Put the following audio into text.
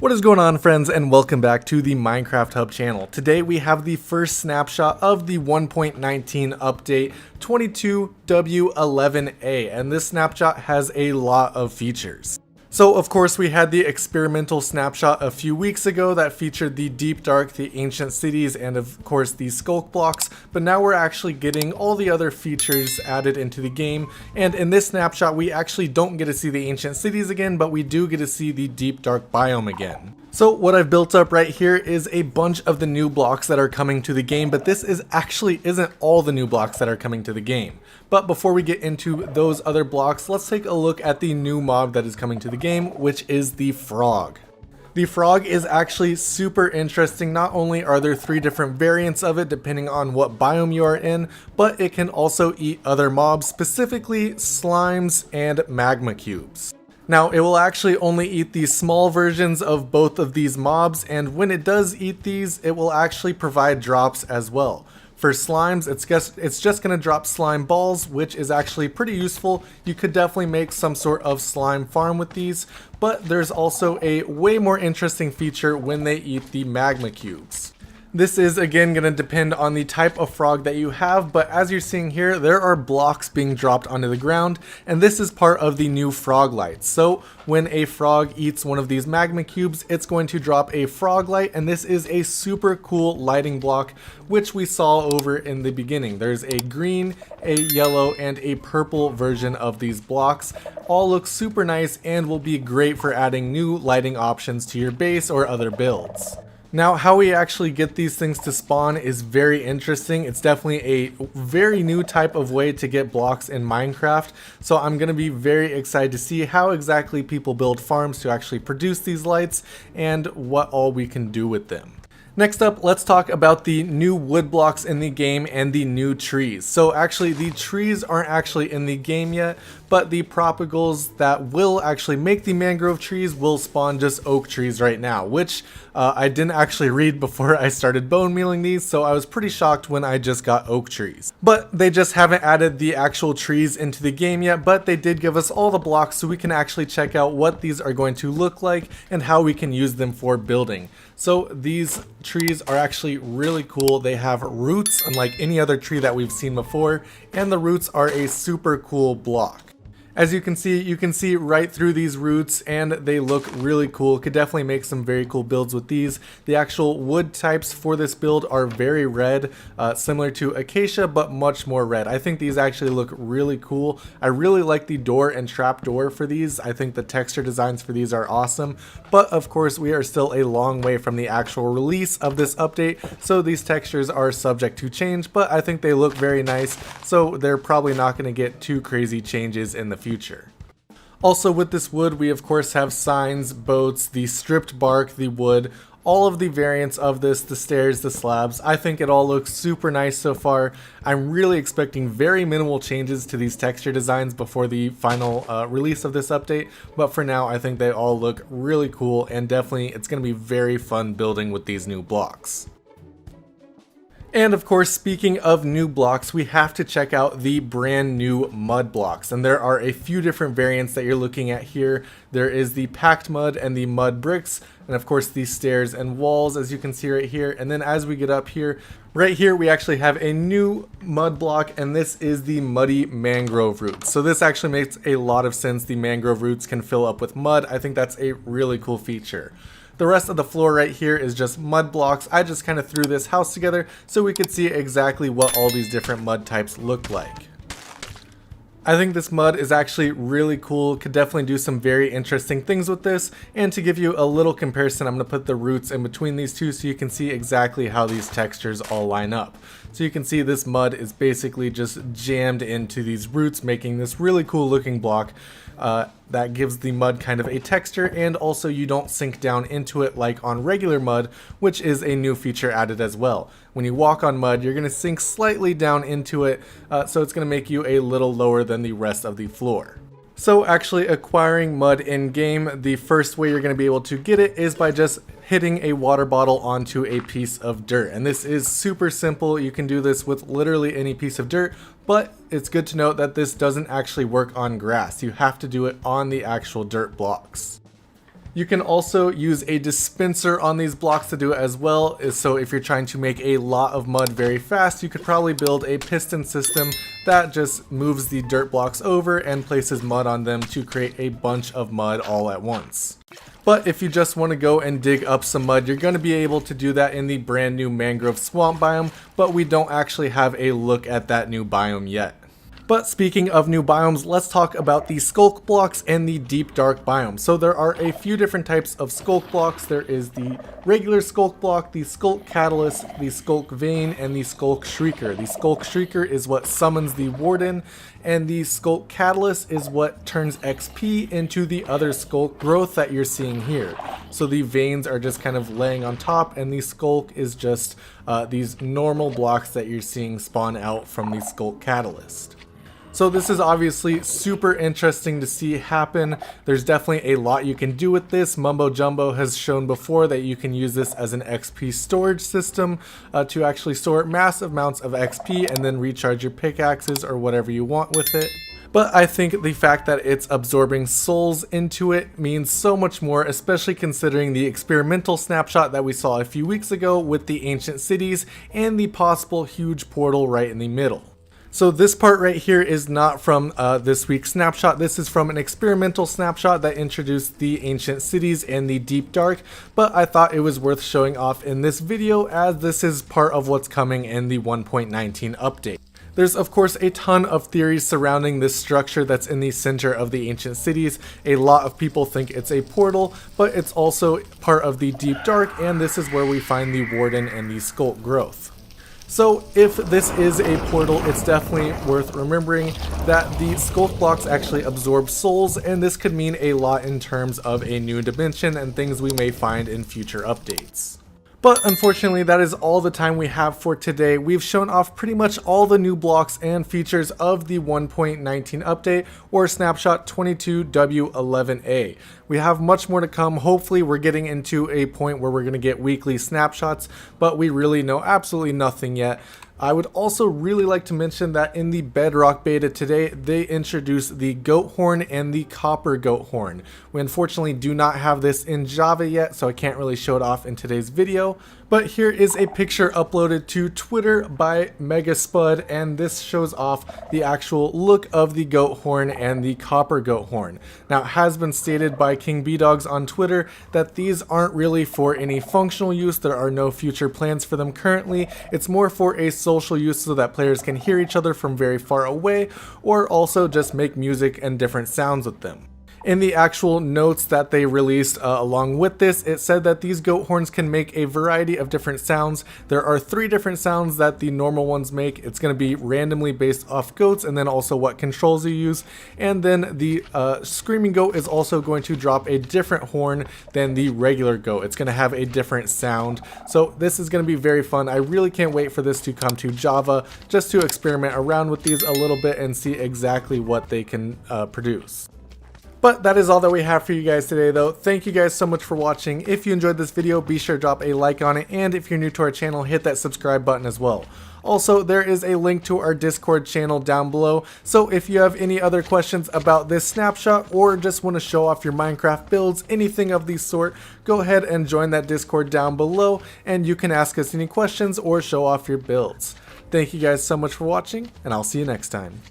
What is going on, friends, and welcome back to the Minecraft Hub channel. Today we have the first snapshot of the 1.19 update 22W11A, and this snapshot has a lot of features. So of course we had the experimental snapshot a few weeks ago that featured the deep dark, the ancient cities, and of course the sculk blocks, but now we're actually getting all the other features added into the game, and in this snapshot we actually don't get to see the ancient cities again, but we do get to see the deep dark biome again. So what I've built up right here is a bunch of the new blocks that are coming to the game, but this isn't all the new blocks that are coming to the game. But before we get into those other blocks, let's take a look at the new mob that is coming to the game, which is the frog. The frog is actually super interesting. Not only are there 3 different variants of it depending on what biome you are in, but it can also eat other mobs, specifically slimes and magma cubes. Now, it will actually only eat the small versions of both of these mobs, and when it does eat these, it will actually provide drops as well. For slimes, it's just going to drop slime balls, which is actually pretty useful. You could definitely make some sort of slime farm with these, but there's also a way more interesting feature when they eat the magma cubes. This is again going to depend on the type of frog that you have, but as you're seeing here, there are blocks being dropped onto the ground, and this is part of the new Froglights. So when a frog eats one of these magma cubes, it's going to drop a frog light, and this is a super cool lighting block, which we saw over in the beginning. There's a green, a yellow, and a purple version of these blocks. All look super nice and will be great for adding new lighting options to your base or other builds. Now, how we actually get these things to spawn is very interesting. It's definitely a very new type of way to get blocks in Minecraft, so I'm going to be very excited to see how exactly people build farms to actually produce these lights and what all we can do with them. Next up, let's talk about the new wood blocks in the game and the new trees. So actually, the trees aren't actually in the game yet, but the propagals that will actually make the mangrove trees will spawn just oak trees right now, which I didn't actually read before I started bone mealing these, so I was pretty shocked when I just got oak trees. But they just haven't added the actual trees into the game yet, but they did give us all the blocks so we can actually check out what these are going to look like and how we can use them for building. So these trees are actually really cool. They have roots unlike any other tree that we've seen before, and the roots are a super cool block. As you can see right through these roots, and they look really cool. Could definitely make some very cool builds with these. The actual wood types for this build are very red, similar to acacia, but much more red. I think these actually look really cool. I really like the door and trap door for these. I think the texture designs for these are awesome, but of course we are still a long way from the actual release of this update, so these textures are subject to change, but I think they look very nice, so they're probably not going to get too crazy changes in the future. Also, with this wood, we of course have signs, boats, the stripped bark, the wood, all of the variants of this, the stairs, the slabs. I think it all looks super nice so far. I'm really expecting very minimal changes to these texture designs before the final release of this update, but for now I think they all look really cool, and definitely it's going to be very fun building with these new blocks. And of course, speaking of new blocks, we have to check out the brand new mud blocks. And there are a few different variants that you're looking at here. There is the packed mud and the mud bricks, and of course the stairs and walls, as you can see right here. And then as we get up here, right here, we actually have a new mud block, and this is the muddy mangrove roots. So this actually makes a lot of sense. The mangrove roots can fill up with mud. I think that's a really cool feature. The rest of the floor right here is just mud blocks. I just kind of threw this house together so we could see exactly what all these different mud types look like. I think this mud is actually really cool. Could definitely do some very interesting things with this. And to give you a little comparison, I'm going to put the roots in between these two so you can see exactly how these textures all line up. So you can see this mud is basically just jammed into these roots, making this really cool looking block. That gives the mud kind of a texture, and also you don't sink down into it like on regular mud, which is a new feature added as well. When you walk on mud, you're going to sink slightly down into it, so it's going to make you a little lower than the rest of the floor. So actually acquiring mud in game, the first way you're going to be able to get it is by just hitting a water bottle onto a piece of dirt. And this is super simple. You can do this with literally any piece of dirt, but it's good to note that this doesn't actually work on grass. You have to do it on the actual dirt blocks. You can also use a dispenser on these blocks to do it as well. So if you're trying to make a lot of mud very fast, you could probably build a piston system that just moves the dirt blocks over and places mud on them to create a bunch of mud all at once. But if you just want to go and dig up some mud, you're going to be able to do that in the brand new mangrove swamp biome, but we don't actually have a look at that new biome yet. But speaking of new biomes, let's talk about the sculk blocks and the deep dark biome. So there are a few different types of sculk blocks. There is the regular sculk block, the sculk catalyst, the sculk vein, and the sculk shrieker. The sculk shrieker is what summons the warden, and the sculk catalyst is what turns XP into the other sculk growth that you're seeing here. So the veins are just kind of laying on top, and the sculk is just these normal blocks that you're seeing spawn out from the sculk catalyst. So this is obviously super interesting to see happen. There's definitely a lot you can do with this. Mumbo Jumbo has shown before that you can use this as an XP storage system to actually store massive amounts of XP and then recharge your pickaxes or whatever you want with it. But I think the fact that it's absorbing souls into it means so much more, especially considering the experimental snapshot that we saw a few weeks ago with the ancient cities and the possible huge portal right in the middle. So this part right here is not from this week's snapshot. This is from an experimental snapshot that introduced the ancient cities and the deep dark, but I thought it was worth showing off in this video as this is part of what's coming in the 1.19 update. There's of course a ton of theories surrounding this structure that's in the center of the ancient cities. A lot of people think it's a portal, but it's also part of the deep dark, and this is where we find the warden and the sculk growth. So if this is a portal, it's definitely worth remembering that the sculk blocks actually absorb souls, and this could mean a lot in terms of a new dimension and things we may find in future updates. But unfortunately, that is all the time we have for today. We've shown off pretty much all the new blocks and features of the 1.19 update, or Snapshot 22W11A. We have much more to come. Hopefully we're getting into a point where we're going to get weekly snapshots, but we really know absolutely nothing yet. I would also really like to mention that in the Bedrock beta today, they introduced the goat horn and the copper goat horn. We unfortunately do not have this in Java yet, so I can't really show it off in today's video. But here is a picture uploaded to Twitter by Megaspud, and this shows off the actual look of the goat horn and the copper goat horn. Now, it has been stated by King B-Dogs on Twitter that these aren't really for any functional use. There are no future plans for them currently. It's more for a social use so that players can hear each other from very far away, or also just make music and different sounds with them. In the actual notes that they released along with this, it said that these goat horns can make a variety of different sounds. There are 3 different sounds that the normal ones make. It's going to be randomly based off goats, and then also what controls you use. And then the screaming goat is also going to drop a different horn than the regular goat. It's going to have a different sound. So this is going to be very fun. I really can't wait for this to come to Java, just to experiment around with these a little bit and see exactly what they can produce. But that is all that we have for you guys today though. Thank you guys so much for watching. If you enjoyed this video, be sure to drop a like on it, and if you're new to our channel, hit that subscribe button as well. Also, there is a link to our Discord channel down below, so if you have any other questions about this snapshot or just want to show off your Minecraft builds, anything of the sort, go ahead and join that Discord down below, and you can ask us any questions or show off your builds. Thank you guys so much for watching, and I'll see you next time.